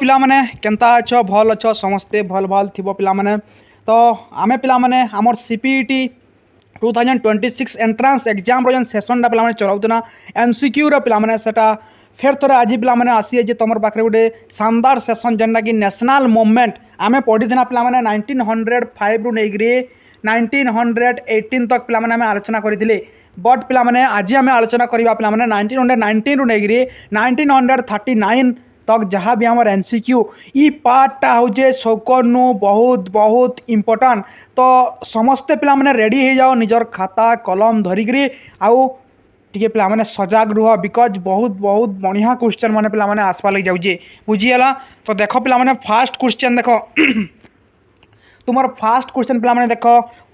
पिला माने केनता अछ भल अछ समस्ते भल भल थिबो पिला माने। तो आमे पिला माने हमर सीपीटी 2026 एंट्रांस एग्जाम रो जन सेशन पिला माने चलाउतना एमसीक्यू रो पिला माने सेटा फेर थोड़ा आज पिला माने आसी जे तुम पाखे गोटे शानदार सेशन जेनटा कि नेशनल मूवमेंट आमे पढ़ी देना पिला माने 1905 रु नेगरी 1918 तक पिला माने आमे आलोचना करथिले। बट पिला माने आज आमे आलोचना करबा पिला माने 1919 रु नेगरी 1939 तक जहाँ भी हमार एमसीक्यू ई पार्टा हूँ सौकनु बहुत बहुत इम्पोर्टाट। तो समस्ते पिला माने रेडी हो जाओ निजर खाता कलम धरिकी आउ टे पिला माने सजाग रुह बिकज बहुत बहुत बढ़िया क्वेश्चन माने पिला माने आसवा लग जाऊे बुझीगला। तो देख पिला माने फास्ट क्वेश्चन देख तुम फास्ट क्वेश्चन पिला माने देख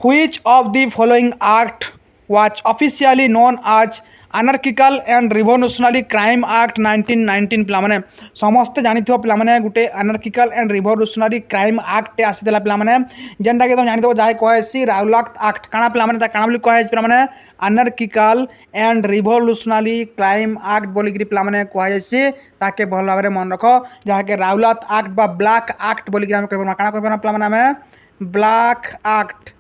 which of the following act was officially known as anarchical and revolutionary crime act 1919 पिला माने समस्ते जानिथिबो पिला माने गुटे anarchical and revolutionary crime act आसीला पिला माने जेनटा कि तुम जानिथिबो जाय कहैसी राउलात एक्ट काना पिला माने ता काना बोली कहैसी पिला माने आनार्किकल एंड रिवोल्यूशनरी क्राइम एक्ट बोली कि पिला माने कहैसी ताके भल भाबरे मन रख जहा के राउलात एक्ट बा ब्लैक एक्ट बोली कि हम कहबो काना कहबो पिला माने हमें ब्लैक एक्ट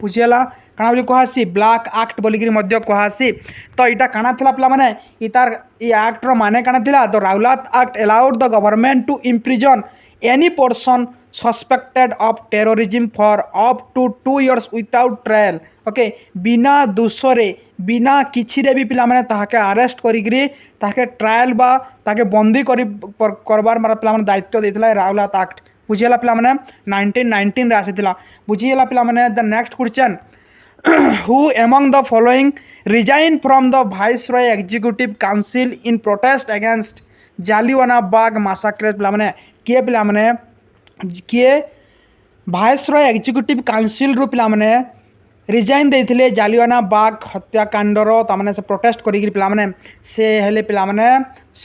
बुझियला काना बोली कहसी ब्लैक एक्ट बोलिकी कहसी। तो यहाँ काना थिला पिला माने इतार ई एक्ट रो माने काना थिला तो Rowlatt act allowed the government to imprison any person suspected of terrorism for up to 2 years without trial. Okay बिना दोषरे बिना किछि रे भी पिला माने ताहाके अरेस्ट करिकरी ताहाके ट्रायल बा ताके बंदी करबार मारा पिला माने दायित्व देथिला राउलात एक्ट बुझियला पिला माने 1919 रे आसीथिला बुझियला पिला माने। The next question who among the following resigned from the Viceroy Executive Council in protest against Jallianwala Bagh massacre पिला माने किए पिला माने किए Viceroy Executive Council रु पिला माने रिजाइन देथिले जालियाना बाग हत्याकांडर तामाने से प्रोटेस्ट करिकरी पिला माने से हेले पिला माने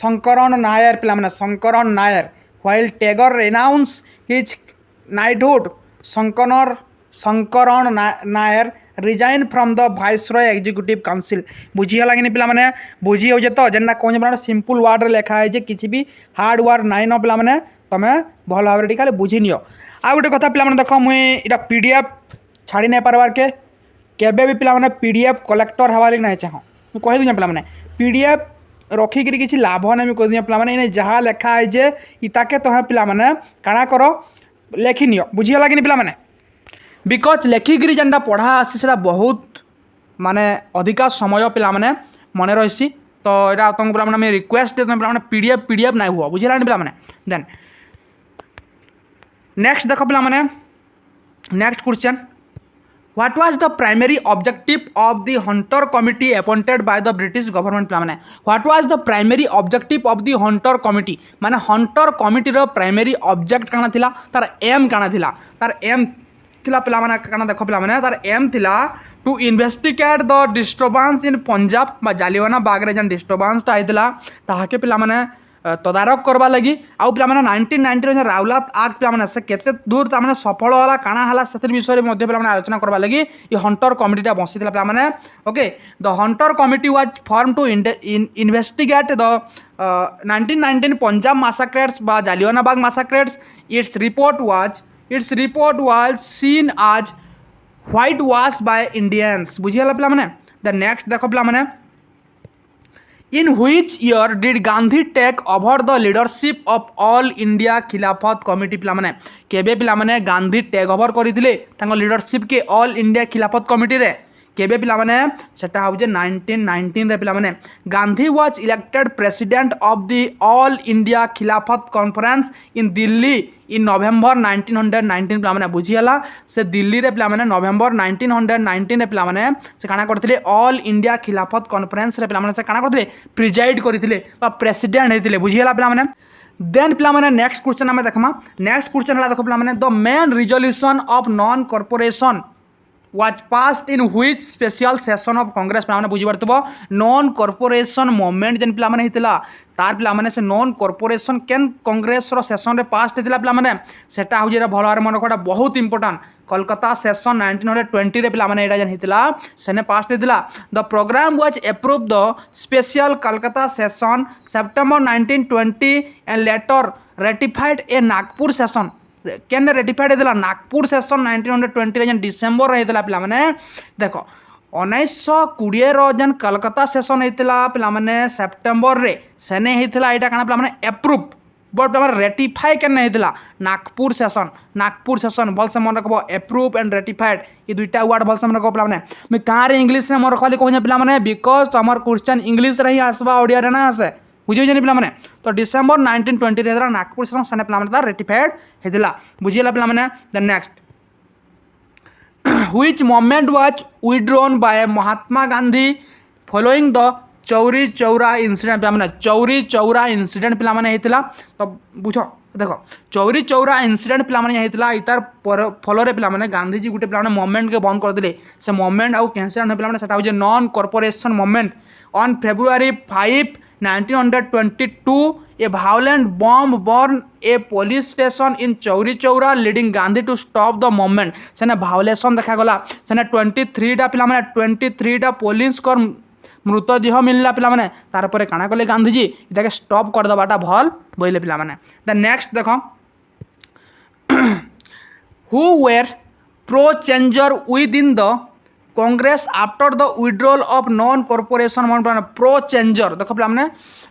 शंकरन नायर पिला माने Shankaran Nair while Tagore renounce his knighthood Shankaran Nair resign from the viceroy executive council बुझीगला कि पिला माने बुझी हो तो जेना कौन सिंपल वर्ड रे लिखा है जे किसी भी हार्ड वर्ड नाइन न पिला माने तमे भल भाव रे खाली बुझी नियो। आ गोटे कथा पिला माने देख मुई इटा पीडीएफ छाड़ी नहीं पारबार के केबे भी पिला माने पीडीएफ कलेक्टर हवा नहीं चाह मुझे कह दूँ पिला माने पीडीएफ रखिकी किसी लाभ नहीं कह दूँ पिला माने जहाँ लिखा है जे इताके तुम्हें पिला माने काଣା कर लेखि नियो बुझीगला कि पिला माने बिकज लेखिकी जेनटा पढ़ा आसी से बहुत माने अधिका समय पिला माने मन रही। तो यहाँ तुमको पिला माने रिक्वेस्ट दे पिला माने पीडीएफ नहीं हुआ बुझीगला पिला माने। देन नेक्स्ट देख पिला माने next question what was the primary objective of the Hunter committee appointed by the British government पिला माने what was the primary objective of the Hunter committee माने हंटर कमिटी रो प्राइमरी ऑब्जेक्ट काना थिला तार M काना थिला तार एम थिला पिला माने काना देखो पिला माने तार एम थिला to investigate the disturbance in Punjab बा जालियाना बाग रे जन डिस्टर्बेंस ता आइतला ताहाके पिला माने तदारक करवा लगी आउ पिला माने 1990 राउलात एक्ट पिला माने से केते दूर ता माने सफल होला काना हला से विषय मध्ये पिला माने आलोचना करवा लगी ये हंटर कमिटीटा बसितला पिला माने। Okay the Hunter committee was form to investigate the 1919 Punjab massacre बा जालियाना बाग मैसाक्रेट्स its report was seen as whitewash by Indians बुझियला पिला माने। द नेक्स्ट देखो पिला माने in which year did Gandhi take over the leadership of all India खिलाफत committee पिला माने केबे पिला माने गांधी टेक ओवर करिथिले तांको लीडरशिप के ऑल इंडिया खिलाफत कमिटी रे केबे पिला माने सेटा होजे 1919 रे पिला माने। Gandhi was elected president of the all India खिलाफत कॉन्फ्रेंस इन दिल्ली इन नवेम्बर 1919 पिला माने बुझीगला से दिल्ली रे पिला माने नवेम्बर 1919 रे पिला माने से काना करथिले ऑल इंडिया खिलाफत कॉन्फ्रेंस रे पिला माने से काना करथिले प्रिजाइड करथिले बा प्रेसिडेंट हेतिले बुझीगला पिला माने। देन पिला माने नेक्स्ट क्वेश्चन हमें देखमा नेक्स्ट क्वेश्चन हला देखो पिला माने the main resolution of non corporation was passed in which special session of Congress पिला माने बुझी पारतबो नॉन कॉर्पोरेशन मूवमेंट जेन पिला माने हितला तार पिला माने से नॉन कॉर्पोरेशन केन कांग्रेस रो सेशन रे पास हेतिला पिला माने सेटा हो जेरा भलो आर मन कोटा बहुत इंपोर्टेंट कोलकाता सेशन 1920 रे पिला माने एटा जन हितला सेने पास हितला the program was approve the special Kolkata session September 1920 and later ratified a Nagpur session केन रेटिफाइड हितला नागपुर सेशन 1920 रे जन डिसेंबर रे हितला पिला माने देखो 1920 जन कलकत्ता सेशन होता पे सेप्टेम्बर रे सेने होता यहाँ क्या पे एप्रूव बट पे रेटिफाई के नागपुर सेशन भल से मन रखब एप्रूव एंड रेटिफाइड ये दुईटा वर्ड भल से मन रखब पे मुझे कहाँ इंग्लीश में मोर खाली कहूँ पे बिकज तुम क्वेश्चन इंग्लीश रे ही आसवा ओडिया रे ना आसे बुझे पे तो डिसेम्बर 1920 रे नागपुर सेशन सेने पे रेटिफाइड होता बुझीला पे the next which movement was withdrawn by Mahatma Gandhi following the Chauri Chaura incident पे चौरी चौरा इंसिडेंट पे होता तो बुझ देख चौरी चौरा इंसिडेंट पे इतार फल पे गांधीजी गोटे पे मूवमेंट के बंद करदे से मूवमेंट आउ कैंसल पे non corporation movement on February 5 1922 a violent bomb burned a police station in Chauri Chaura leading Gandhi to stop the movement सेने भावलेशन देखा गला सेने 23 पिला 23 पुलिस कर मृतदेह मिलला पिला माने तार परे काना कले गांधीजी इताके स्टॉप कर दबाटा भल बोइले पिला माने द नेक्स्ट देखो who were pro changer within the Congress after the withdrawal of non corporation pro changer देख पे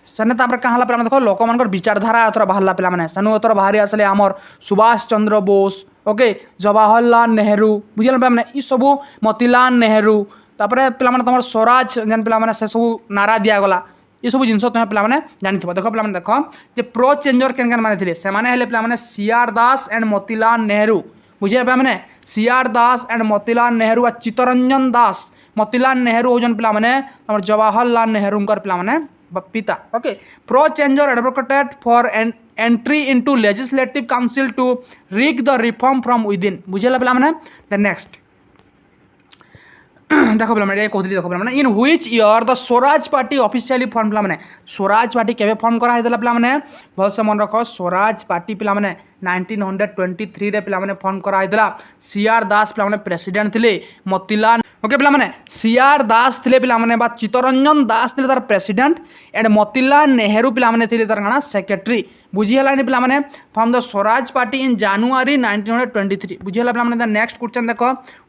सेने कहाँ पे देख लोक मान विचारधारा एथर बाहर पे सेनु एथर बाहरी आसले आमर सुभाष चंद्र बोस ओके जवाहरलाल नेहरू बुझे पे ये सब मोतीलाल नेहरू तापर पे तुम स्वराज जेन पे से सब नारा दिगला ये सब जिन तुम पे जानी देख पे देख जे प्रो चेंजर केन केन माने पे सीआर दास एंड मोतीलाल नेहरू बुझे पे सीआर दास एंड मोतीलाल नेहरू आ चित्तरंजन दास मोतीलाल नेहरू होजन पिला माने हमर जवाहरलाल नेहरू पिला माने पिता okay pro changer advocated for an entry into legislative council to wreck the reform from within बुझेला पिला माने द नेक्स्ट देखो पे कहती देख पे in which year the Swaraj party officially form पे स्वराज पार्टी केवे फॉर्म कराई पे भल से मन रख स्वराज पार्टी पे 1923 रे पे फॉर्म कराई सीआर दास पे प्रेसिडेंट थे मोतीलाल ओके पे सीआर दास थे पे चित्तरंजन दास थे तार प्रेसिडेंट एंड मोतीलाल नेहरू पे थे तार काना सेक्रेटरी बुझीगला पे from the Swaraj party in January 1923 बुझीगला पे द नेक्स्ट क्वेश्चन देख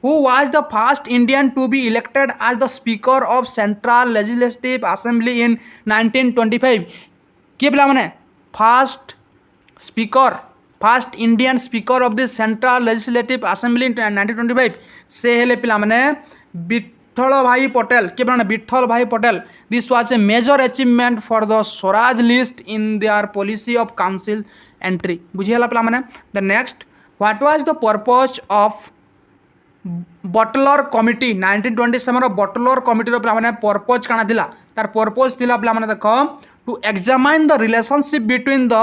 who was the first Indian to be elected as the speaker of central legislative assembly in 1925 किए पे first speaker first Indian speaker of the central legislative assembly in 1925 से हेले पे विठल भाई पटेल के Vithalbhai Patel this was a major achievement for the Swaraj list in their policy of council entry बुझीगला पे the next what was the purpose of Butler committee 1927 Butler committee पे purpose काना थिला तार पर्पज थिला पे देख to examine the relationship between the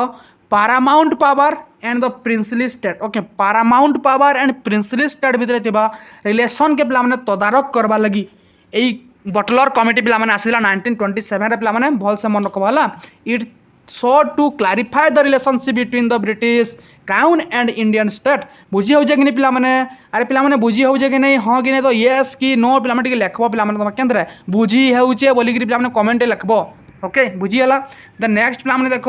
paramount power and the princely state okay paramount power and princely state भितर relation के पे तदारक करवा लगी यही बटलर कमिटी पे आसला 1927 रे पे भल से मन रखा it sought to clarify the relationship between the British crown and Indian state बुझी हो कि पे अरे पे बुझी हो कि नहीं हाँ कि नहीं तो येस कि नो पे लिखब पे तुम केन्द्र बुझी होचे बोलिकी पे कमेंट लिखब ओके बुझीगला द नेक्स्ट पे देख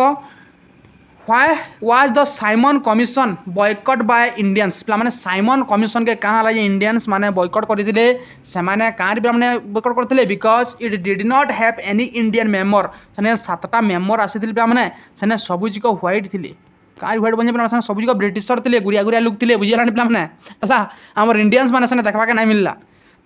why was the Simon commission boy cut by Indians पे साइमन कमिशन के कहाँ है इंडियंस माने बॉयकट करते से कहाँ बॉयकट करते because it did not have any Indian member से 7टा मेंबर आसी पे सबुजिक व्हाइट थे कहाँ व्हाइट बन सबुजिक ब्रिटिशर थे गुरिया गुरिया लुक थे बुझीगला पे आमर इंडियंस मैंने देखा नहीं मिलला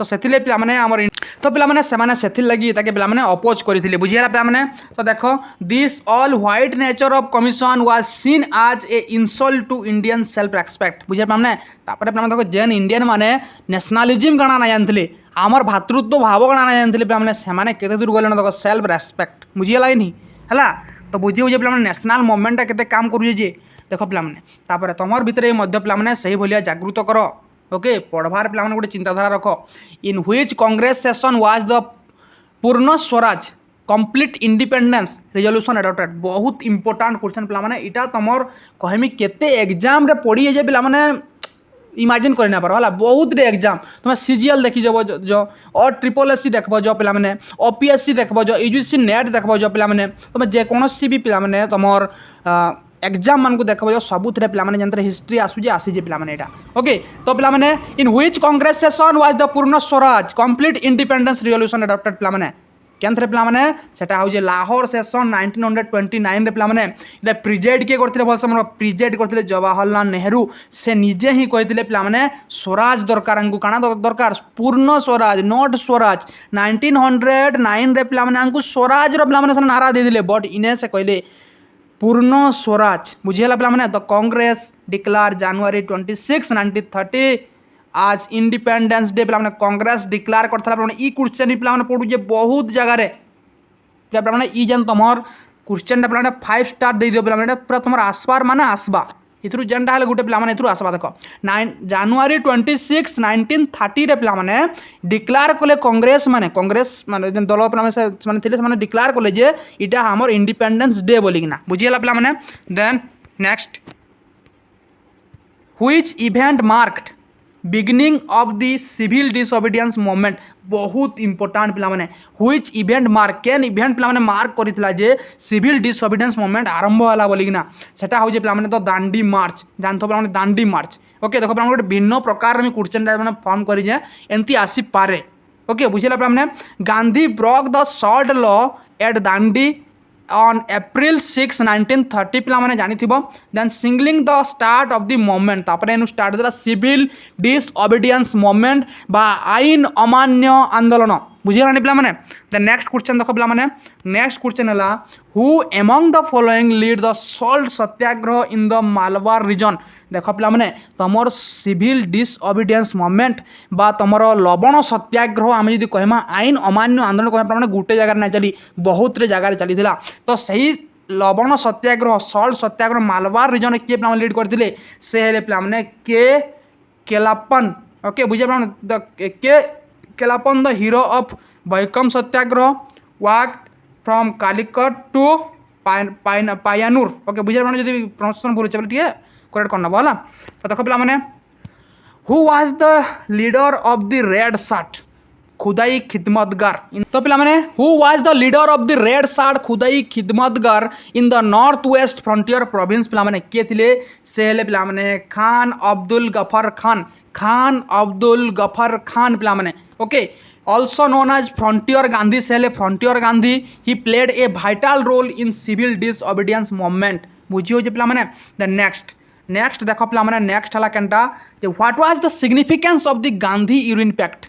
तो से पे आमर तो पे लगी पे अपोज करते बुझीगला पे तो देख this all white nature of commission was seen as a insult to Indian self respect बुझे पे देख जेन इंडियन माने नेशनलिज्म गणा ना जानते आमर भातृत्व भाव गणा ना जानते पे केते दूर गले देख सेल्फ रेस्पेक्ट बुझीगला है तो बुझे बुझे पे नेशनल मुवमेंटा केते काम करुचे देख पे तुम भितर पे से भाया जागृत कर ओके पढ़वार पे गोटे चिंताधारा रख in which Congress session was the Purna Swaraj complete independence resolution adopted बहुत इंपोर्टाट क्वेश्चन पे इटा तुम कहमी केते एग्जाम रे पढ़ी जे पे इमेजिन कर ना पार है बहुत रे एग्जाम तुम सीजीएल देखी जब जो और ट्रिपल एससी देखब जो पे ओपीएससी देखब जो यूजीसी नेट देखब जो पे तुम जेकोसी भी पे तुम एग्जाम मान को देखो सब पे जानते हिस्ट्री आसूँ आसी पे ओके तो पे in which Congress session was the Purna Swaraj complete independence revolution adopted पे केंथरे पे सेटा हूँ लाहौर सेशन 1929 पे प्रिजेड किए करते भलसे मोर प्रिजेड करते जवाहरलाल नेहरू से निजे ही कहते पे स्वराज दरकार आमको काना दरकार पूर्ण स्वराज नॉट स्वराज 1909 रे पे स्वराज पे नारा देते बट इने से कहले पूर्ण स्वराज बुझेगा पे तो कांग्रेस डिक्लेयर जनवरी 26 1930 आज इंडिपेंडेंस डे पे कांग्रेस डिक्लेयर करता पे क्वेश्चन ही पे पढ़ुचे बहुत जगार पे ई जेन तुम क्वेश्चन पे 5 स्टार दे दियो पे पूरा तुम आसबार माने आसबा इथु जेनटा हेले गोटे पे इथु आसबा देख जनवरी 26 1930 रे पे डिक्लेयर कले कांग्रेस माने दल पे डिक्लेयर कले जे इटा हमर इंडिपेंडेंस डे बोलिकिना बुझीगला पे then next which event marked beginning of the civil disobedience movement बहुत इंपोर्टेंट पे व्हिच इवेंट मार्क केन इवेंट पे मार्क करथिला जे सिविल डिसओबीडियंस मूवमेंट आरंभ होला बोलिकिना सेटा हो जे पे तो दांडी मार्च जानथो पे दांडी मार्च ओके देखो पे गोटे भिन्न प्रकार में क्वेश्चन मैंने फॉर्म करी जे एंती आसी पारे ओके बुझिला पे Gandhi broke the salt law at Dandi on April 6 1930 पे जानी then signalling the start of the movement तापर स्टार्ट देला सिविल डिसओबीडियंस मूवमेंट बा आईन अमान्य आंदोलन बुझीगलानी पे नेक्स्ट क्वेश्चन देख पे नेक्स्ट क्वेश्चन है who among the following lead the salt Satyagraha in the Malabar region देख पे तुम सिविल डिसओबीडियंस मूवमेंट बा तुम लवण सत्याग्रह आम जी कहमा आईन अमान्य आंदोलन कहमा गोटे जगार ना चली बहुत जगार चली तो सही लवण सत्याग्रह सॉल्ट सत्याग्रह मालवार रीजन किए पे लीड करते से पे के केलापन ओके बुझे के Kelappan the hero of Vaikom Satyagraha walk from Calicut to Payyanur okay बुझे जो प्रोनाउंसिएशन भूल ठीक करेक्ट करना बोला तो देखो पे who was the leader of the red shirt Khudai Khidmatgar तो पे who was the leader of the red shirt Khudai Khidmatgar in the north west frontier province पे किए थे से पे खान अब्दुल गफर खान पे okay also known as frontier Gandhi से frontier Gandhi he played a vital role in civil disobedience movement बुझियो जे पे the next देखो पे नेक्स्ट है केनटा what was the significance of the Gandhi urine pact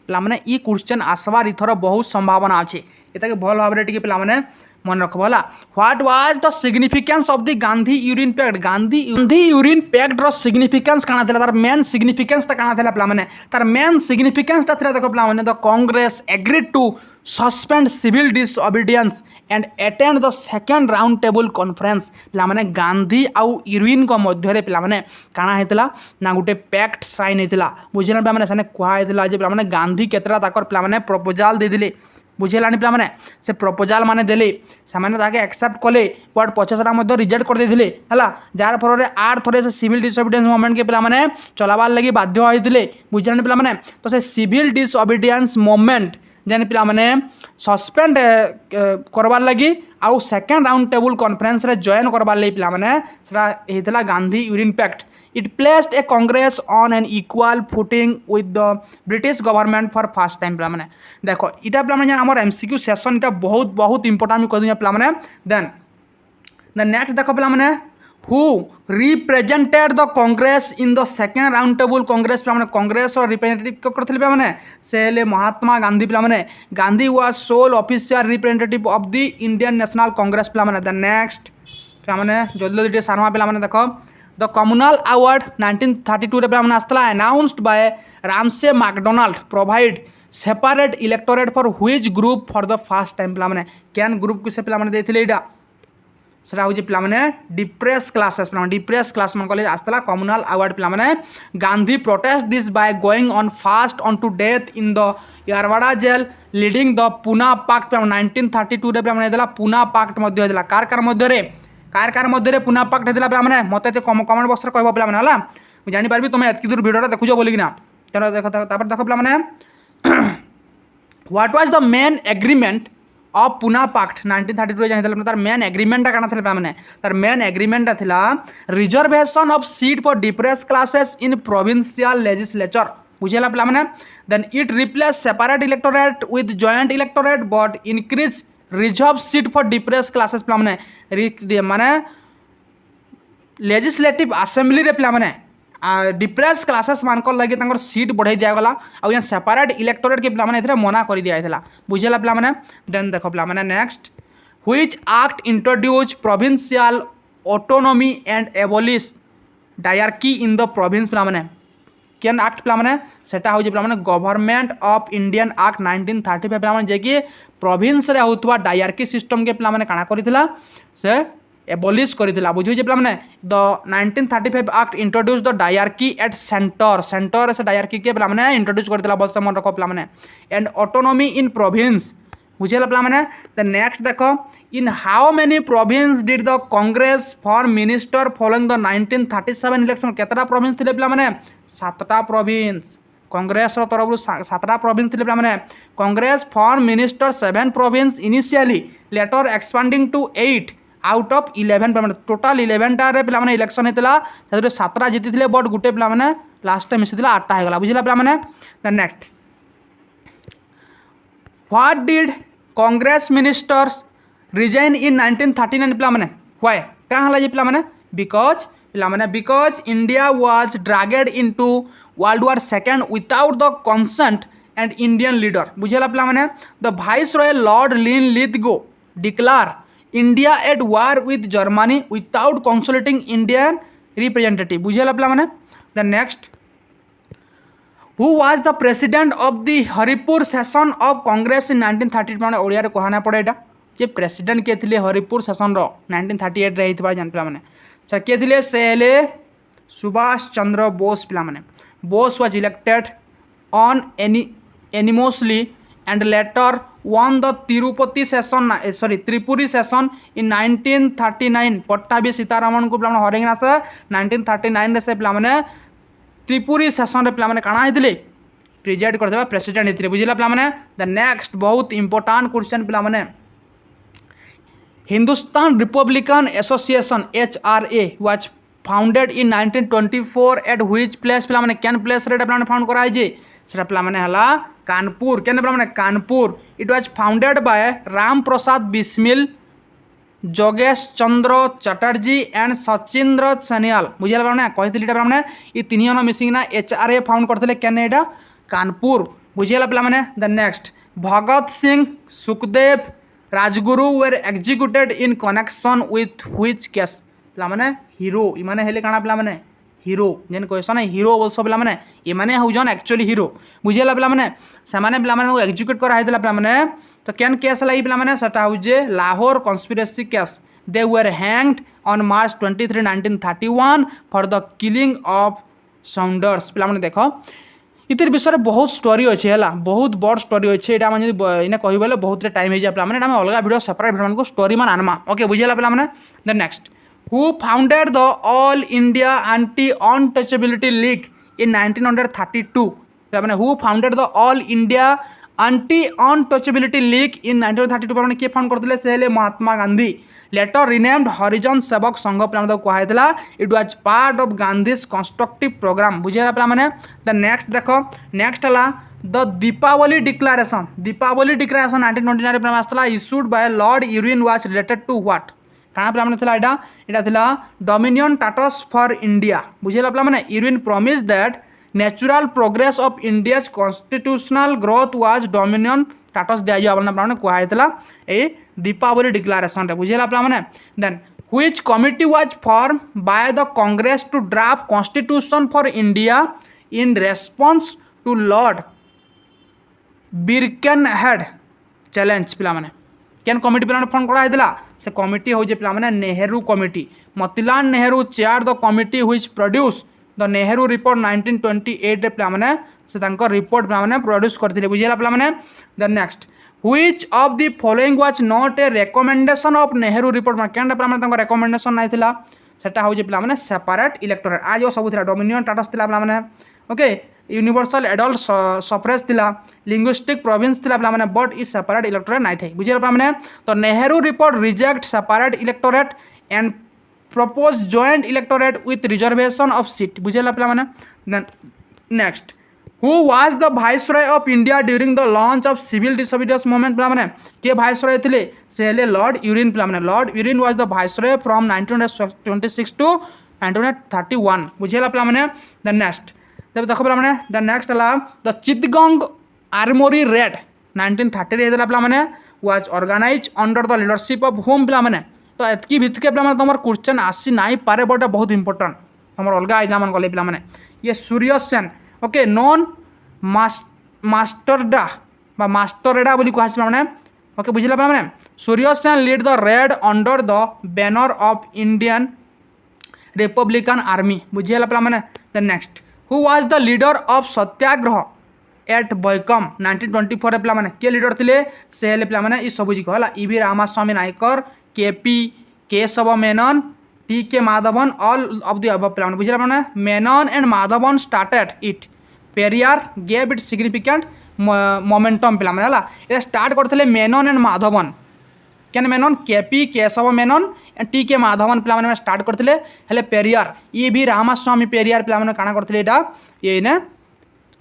पे ई क्वेश्चन आसबार इथर बहुत संभावना अच्छे ये भल भाव पे मन रख बोला what was the significance of the Gandhi Irwin pact Gandhi Irwin pact रो सिग्निफिकेंस काना थला तार मेन सिग्निफिकेंस ता काना थला प्ला तार मेन सिग्निफिकेंस ता थला देखो प्ला the Congress agreed to suspend civil disobedience and attend the second round table conference पे गांधी आउ यूरिन को मध्य पे काना हेतला ना गोटे पैक्ट साइन हेतला बुझिला पे माने कहला जे पे गांधी केतरा ताकर पे प्रपोजल दे दिले बुझेलानी पे से प्रपोजल माने देले से एक्सेप्ट कले बट पचास रिजेक्ट कर देते है जार फल आर थे से सिविल डिसओबीडियंस मूवमेंट के पे चलाबार लगी बाध्य होते बुझेलानी पे तो से सिविल डिसओबीडियंस मूवमेंट जेन पे सस्पेंड करवार लगी आउ सेकेंड राउंड टेबल कॉन्फ्रेंस रे जॉइन करवार लगी पे Gandhi Irwin pact it placed a Congress on an equal footing with the British government for first time पे देखो इटा पे आम एमसीक्यू सेशन इटा बहुत बहुत इंपोर्टेंट कह पे देन द नेक्स्ट देखो पे who represented the Congress in the second round table Congress पे कांग्रेस और रिप्रेजेंटेटिव करते पे से महात्मा गांधी पे Gandhi was sole official representative of the Indian National Congress पे द नेक्स्ट पे जल्दी जल्दी सारमा पे देखो द कम्युनल अवार्ड 1932 रे पे आसला announced by Ramsay MacDonald provide separate electorate for which group for the first time पे कैन ग्रुप को से पे देथिले इडा सेटा हूँ पे डिप्रेस क्लासेस डिप्रेस क्लास मन कॉलेज आसला कम्युनल अवार्ड पे Gandhi protest this by going on fast on to death in the Yerawada jail leading the Poona pact पे 1932 रे पे पूना पैक्ट मध्य कार मध्य पूना पैक्ट होता पे मत कमेंट बॉक्स कह पे है मुझे जानीपारि तुम एतकी दूर भिडियोटा देखुच बोलिकिना चलो देख देख पे what was the main agreement of Poona pact 1932 जानी तार मेन एग्रीमेंटा काना था मैंने तार मेन एग्रीमेंटा थिला reservation of seat for depress classes in provincial legislature बुझेला पे मैंने then it replace separate electorate with joint electorate but increase reserve seat for depress classes पे माने लेजिस्लेटिव असेंबली रे पे मैंने डिप्रेस क्लासेस मान लगे सीट बढ़ाई दिगला आउ यहाँ सेपरेट इलेक्टोरेट के पे मना कर दिया बुझेला पे मैंने देन देख पे next which act introduce provincial autonomy and abolish dyarchy in the province पे मैंने केन एक्ट पे मैंने सेटा हो पे गवर्नमेंट ऑफ इंडियन एक्ट 1935 पे मैंने जे प्रोविंस रे होतबा डायरकी सिस्टम के पे मैंने काना करिथिला से एबोलिश करिथिला बुझुजे पे मैंने the 1935 act introduce the dyarchy at centre centre से डायरकी के पे मैंने इंट्रोड्यूस करिथिला बस मन रखो पे मैंने एंड ऑटोनॉमी इन प्रोविंस बुझेला पे मैंने द नेक्स्ट देखो in how many province did the Congress for minister following the 1937 election केतरा प्रोविंस थिले पे मैंने 7टा प्रोविंस कांग्रेस तरफ 7टा प्रोविंस थिले पे मैंने Congress for minister 7 province initially later expanding to 8 out of 11 पे टोटाल 11टा रे पे इलेक्शन होता 7टा जीति बट गोटे पे लास्ट मिसी 8टा होगा बुझला पे मैंने the next what did Congress ministers resign in 1939 पे मैंने व्हाई क्या हला जे पे मैंने because India was dragged into world war second without the consent and Indian leader बुझेला पे मैंने the viceroy lord Linlithgow declare India at war with Germany without consulting Indian representative बुझेला पे मैंने the next who was the president of the Haripura session of Congress इन 1930 मैंने ओडिया रे कहना पड़े एटा जे प्रेसिडेंट के थिले हरिपुर सेशन रो 1938 रे हितबा जान पे मैंने सर के थिले से हेले सुभाष चंद्र बोस पे मैंने बोस वाज इलेक्टेड ऑन एनिमोसली and later won the Tirupati session Tripuri session in 1939 Pattabhi Sitaraman को प्लान हरेंगे ना से 1939 रे से प्लान त्रिपुरी सेशन रे प्लान काना हेतिले प्रेसिडेंट करदेबा प्रेसिडेंट हेतिले बुझिला प्लान द नेक्स्ट बहुत important question plan Hindustan republican association HRA was founded in 1924 at which place plan कैन प्लेस रे प्लान फाउंड करा जे सेटा प्लान हला कानपुर केन पे Kanpur it was founded by Ram Prasad Bismil जोगेश चंद्र चटर्जी एंड सचिंद्र सनियाल बुझे पे ये तीन जन मिसिंगना HRA फाउंड करते केन एटा कानपुर बुझेगा पे the next Bhagat Singh Sukhdev Rajguru were executed in connection with which case पे हीरो इमाने हेले काना पे हीरो जेन क्वेश्चन हीरो बोलस पे ये हूँ एक्चुअली हीरो बुझेगा पे एग्जीक्यूट कराइला पे तो कैन केस लगी पे सेटा हूँ Lahore conspiracy case they were hanged on March 23, 1931 for the killing of Saunders पे देख इतर विषय में बहुत स्टोरी अच्छे है बहुत बड़ स्टोरी अच्छे यहाँ इन्हें कह बहुत टाइम हो जाए पे अलग वीडियो सेपरेट वीडियो स्टोरी मान आनमा ओके बुझेगा पे the next who founded the All India Anti-Untouchability League in 1932 पे who founded the All India Anti-Untouchability League in 1932 पे किए फाउंड करते से महात्मा गांधी लेटर रिनेम्ड हरिजन सेवक संघ पे कहला it was part of Gandhi's constructive program बुझेगा पे द नेक्स्ट देख नेक्स्ट है द दीपावली डिक्लेरेशन 1929 पे आसला issued by lord Irwin was related to what कहाँ पे था डोमिनियन टाटस फॉर इंडिया बुझेगा पे Irwin promise that natural progress of India constitutional growth was dominion status दिया कहला ये दीपावली डिक्लेरेशन बुझेगा पे then which committee was form by the Congress to draft constitution for India in response to lord Birkenhead challenge पे केन committee पे form कराइला से committee हूँ पे Nehru committee Motilal Nehru chair the committee which produce the Nehru report 1928 रे पे से रिपोर्ट पे प्रोड्यूस करते बुझेगा पे the next which of the following was not a recommendation of Nehru report क्या पे रेकमेंडेशन नहीं सेटा हूँ पे मैंने सेपरेट इलेक्टोरेट आज जो सब डोमिनियन स्टेटस पे मैंने ओके यूनिवर्सल एडल्ट सफरेज थिला लिंग्विस्टिक प्रोविंस थिला पे मैंने बट ई सेपरेट इलेक्टोरेट नहीं थे बुझे पे मैंने तो Nehru report reject separate electorate and propose joint electorate with reservation of seat बुझे पे मैंने next who was the viceroy of India during the launch of civil disobedience movement पे मैंने के वाइसरॉय थे से हेले लॉर्ड यूरिन पे मैंने lord Irwin was the viceroy from 1926 to 1931 बुझे पे मैंने द नेक्स्ट तब देख पे मैंने द नेक्स्ट है द चितगंग आर्मोरी रेड 1930 पे मैंने was organise under the leadership of होम पे मैंने तो एतकी भितके पे तुम क्वेश्चन आसी ना पारे बट बहुत इंपोर्टेंट तुम अलग एग्जाम गले पे मैंने ये सूर्य सेन ओके नॉन मास्टरडा मास्टरडा बोली कह मैंने ओके बुझे पे मैंने Surya Sen lead the raid under the banner of Indian republican army बुझे पे मैंने the next who was the leader of Satyagraha at Vaikom 1924 पे मैंने के लीडर थे से हेले पे मैंने सब जी कहला E V Ramaswamy Naicker K P Keshava Menon T K Madhavan all of the above पे बुझे मैंने Menon and Madhavan started it Periyar gave it significant momentum पे मैंने ये स्टार्ट करते मेनन एंड माधवन केन Menon K P Keshava Menon and T K Madhavan पे मैंने स्टार्ट करते हेले पेरियार ये भी रामास्वामी पेरियार पे मैंने काଣା करते ये ने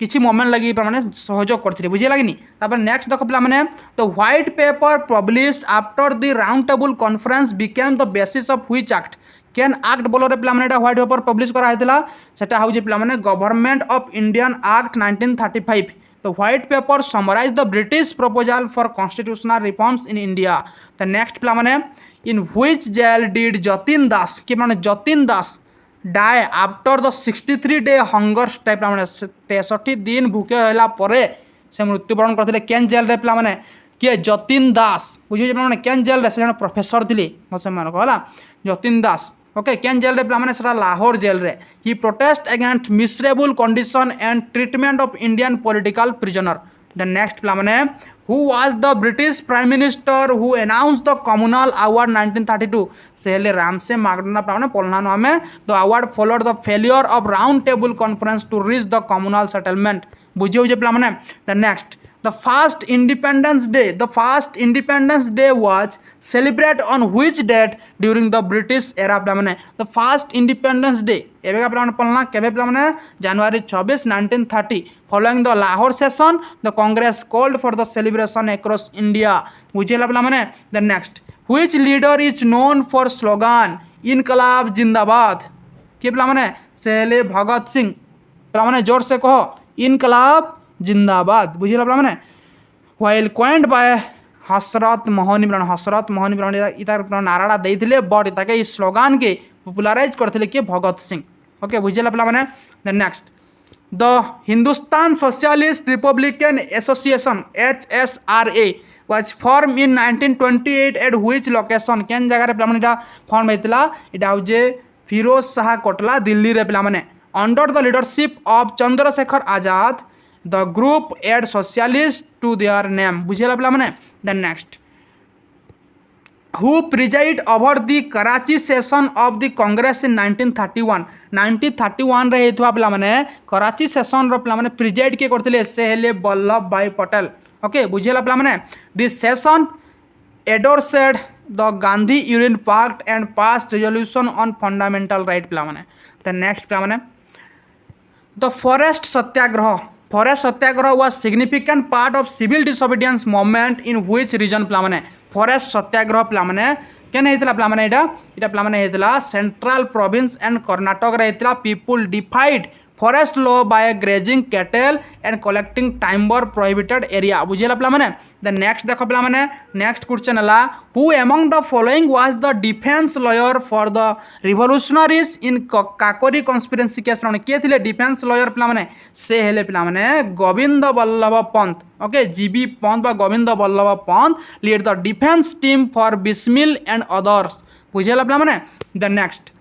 किसी मोमेंट लगी मैंने सहयोग करते बुझे लगे तापर नेक्स्ट देख पे मैंने तो white paper publish after the round table conference became the basis of which act केन एक्ट बोलो पे मैंने व्हाइट पेपर पब्लिश कराइला सेटा हूँ पे मैंने गवर्नमेंट ऑफ इंडियन एक्ट 1935 तो white paper summarise the British proposal for constitutional reforms in India तो नेक्स्ट पे मैंने in which jail did Jatin Das कि मैंने Jatin Das die after the 63 day hunger strike मैंने 63 दिन भूखे रहा से मृत्युवरण करते केन जेल रे पे किए जतिन दास बुझे मैंने केन जेल रे से प्रोफेसर थे से मन कहला जतिन दास ओके केन जेल रे पे मैंने लाहौर जेल रे ही protest against miserable condition and treatment of Indian political prisoner the next पे मैंने who was the British prime minister who announce the communal award 1932 से हेले रामसे मागना पे मैंने पोलनानो हमें the award followed the failure of round table conference to reach the communal settlement बुझे पे मैंने the next the first independence day was celebrated on which date during the British era पे मैंने the first independence day एबे का plan पलना केबे पे मैंने जनवरी 26 1930 following the Lahore session the Congress called for the celebration across India बुझे पे मैंने the next which leader is known for slogan इनकलाब जिंदाबाद के पे मैंने सेले भगत सिंह पे मैंने जोर से कहो इनकलाब जिंदाबाद बुझे मैंने व्हाइल क्वाइंड बाय हसरत मोहनी इतार नाराटा देते बट इताके स्लोगान के पॉपुलराइज करते कि भगत सिंह ओके बुझे पे मैंने the next the Hindustan socialist republican association HSRA was form in 1928 at which location केन जगह पे मैंने फॉर्म होता यहाँ हूँ फिरोज शाह कोटला दिल्ली रे पे मैंने under the leadership of Chandrashekhar Azad the group added socialist to their name बुझे पे मैंने the next who presided over the Karachi session of the Congress in 1931 रे हेतुआ पे मैंने कराची सेशन रो पे मैंने प्रिजाइड के करथिले से हेले वल्लभ भाई पटेल ओके बुझे पे मैंने this session endorsed the Gandhi Irwin pact and passed resolution on fundamental right पे मैंने द नेक्स्ट पे मैंने the forest satyagraha was significant part of civil disobedience movement in which region पे मैंने फॉरेस्ट सत्याग्रह पे मैंने केन हेतला पे मैंने इटा पे मैंने हेतला सेंट्रल प्रोविंस एंड कर्नाटक रे हेतला people defied forest law by grazing cattle and collecting timber prohibited area बुझे पे मैंने द नेक्स्ट देख पे मैंने नेक्स्ट क्वेश्चन है who among the following was the defence lawyer for the revolutionaries in Kakori conspiracy case पे किए थे डिफेंस लॉयर पे मैंने से हेले पे मैंने गोविंद वल्लभ पंत ओके जीबी पंत बा Govind Vallabh Pant lead the defence team for Bismil and others बुझे पे मैंने the next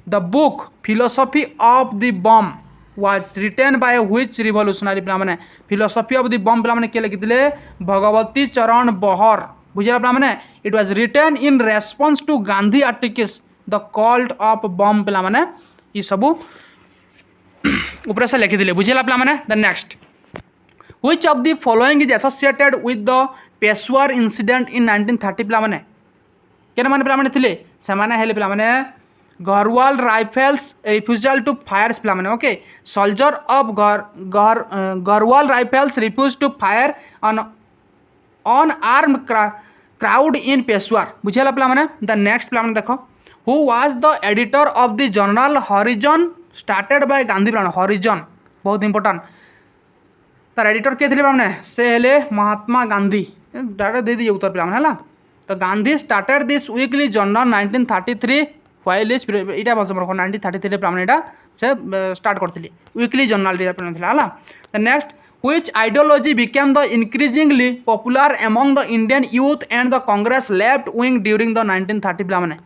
the book philosophy of the bomb was written by which revolutionary पे मैंने philosophy of the bomb पे मैंने क्या लिखिले भगवती चरण बहर बुझे पे मैंने it was written in response to Gandhi articles the cult of bomb पिला माने ई सबू ऊपर से लिखिदे बुझेला पिला माने। The next which of the following is associated with the Peshawar incident in 1930 पिला माने केन माने पिला माने थिले से माने हेले पिला माने Garhwal rifles refusal to fire पिला माने okay soldier of Garhwal rifles refuse to fire on arm crowd in Peshawar बुझेला पिला माने। द नेक्स्ट पिला माने देखो who was the editor of the journal Harijan started by Gandhi पिला हरिजन बहुत इंपोर्टेंट तार एडिटर किए थे पिला से हेले महात्मा गांधी डायरेक्ट दे दिए उत्तर पिला है तो Gandhi started this weekly journal 1933 while is इटा बस 1933 पिला से स्टार्ट करथिली वीकली जर्नल है। The next which ideology became the increasingly popular among the Indian youth and the Congress left wing during the 1930 पिला माने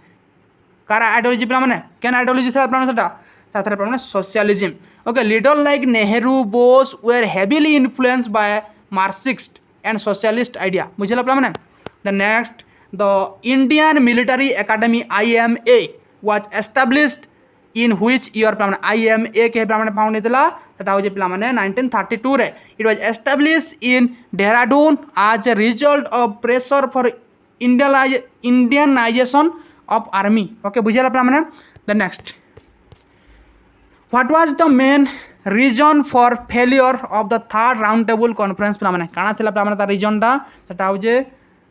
कार आइडियोलॉजी पिला माने केन आइडियोलॉजी था पिला सेटा साथरे पिला माने socialism okay leader like Nehru Bose were heavily influenced by Marxist and socialist idea बुझला पिला माने। The next the Indian military academy IMA was established in which year पिला माने IMA के पिला माने फाउंड हेतला सेटा हो जे पिला माने 1932 रे it was established in Dehradun as a result of pressure for Indianisation of army okay बुझला पिला माने। The next what was the main reason for failure of the third round table conference पिला माने काना थिला पिला माने ता रीजन टा सेटा हो जे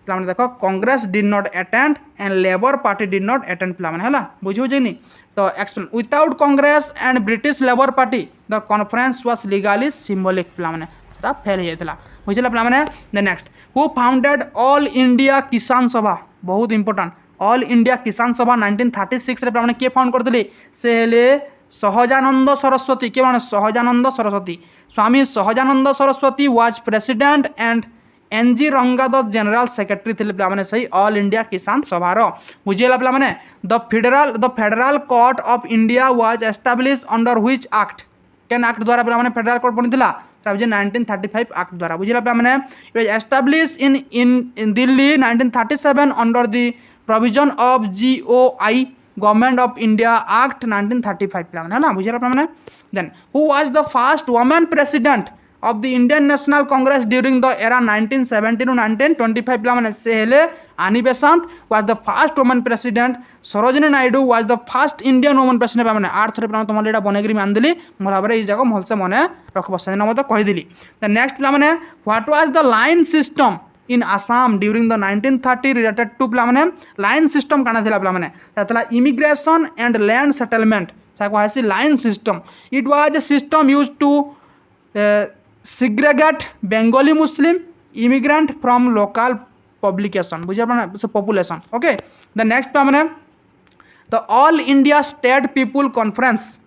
पिला माने देखो Congress did not attend and labour party did not attend पिला माने हला बुझो जे नी तो explain without Congress and British labour party the conference was legally symbolic पिला माने सेटा फेल हे थिला बुझला पिला माने। The next who founded all India किसान सभा बहुत इंपोर्टेंट ऑल इंडिया किसान सभा 1936 रे पिला माने के फाउंड करथिले से हेले सहजानंद सरस्वती के माने Sahajanand Saraswati Swami Sahajanand Saraswati was president and NG Rangadas general secretary थे पे सही ऑल इंडिया किसान सभार बुझेगा पे the federal court of India was establish under which act केन एक्ट द्वारा पे फेडरल कोर्ट बनता 1935 एक्ट द्वारा बुझेगा पे it was establish in Delhi 1937 under the provision of GOI government of India act 1935 पे है ना बुझेगा पे then who was the first women president of the Indian National Congress during the era 1917 to 1925 पिला माने से हेले आनी बेसांत was the first woman president Sarojini Naidu was the first Indian woman president पिला माने 8 थरे पिला तुम लेडा बनेगिरी मान दिली मोर भाबरे ई जगह मोलसे मने रखबो से न मते कहि दिली। द नेक्स्ट पिला माने what was the line system in Assam during the 1930 related to पिला माने line system काना थिला पिला माने Tatla immigration and land settlement साको हासी line system it was a system used to segregate Bengali Muslim immigrant from local publication बुझे population okay। the next पे the All India State People Conference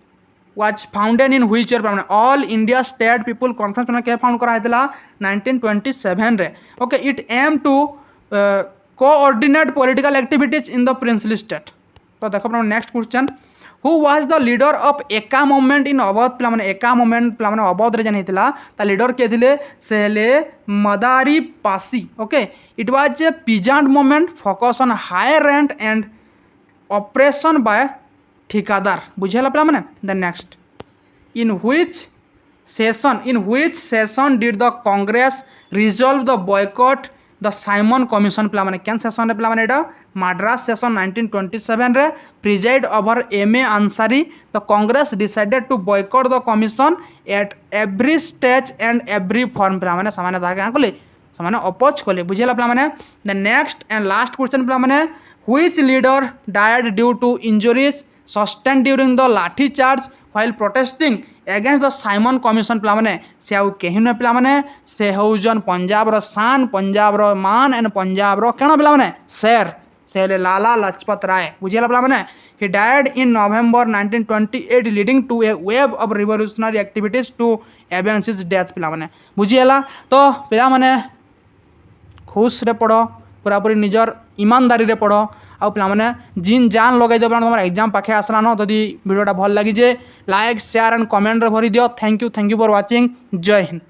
was founded in which year पे All India State People Conference पे क्या found करा हैतला 1927 रे okay। it aimed to coordinate political activities in the princely state तो देखो पे next question who was the leader of Eka movement in Awadh पिला माने एका मूवमेंट पिला माने अवध रे जन हेतिला ता लीडर के थिले सेले Madari Pasi okay. It was a peasant movement focus on high rent and operation by ठेकेदार बुझेला पिला माने। The next in which session did the Congress resolve the boycott the Simon commission पिला माने केन सेशन रे पिला माने एटा मद्रास सेशन 1927 रे presided over MA Ansari the Congress decided to boycott the commission at every stage and every form पिला माने सामान्य दागे आकले सामान्य अपोज कले बुझेला पिला माने। The next and last question पिला माने which leader died due to injuries sustain during the lathi charge while protesting against the Simon commission पिला माने से आउ केहि न पिला माने से हौजन पंजाब रो शान पंजाब रो मान एंड पंजाब रो केना पिला माने शेर से लाला लजपत राय बुझेला पिला माने he died in November 1928 leading to a wave of revolutionary activities to avenge his death पिला माने बुझेला। तो पिला माने खुश रे पढ़ो पूरा पूरी निजर ईमानदारी रे पढ़ो आ पिला माने जिन जान लगाई दो तुम एग्जाम पाखे आसला न जदि वीडियोटा भल लगी जे लाइक शेयर एंड कमेंट रे भरी दियो। Thank you for watching. जय हिंद।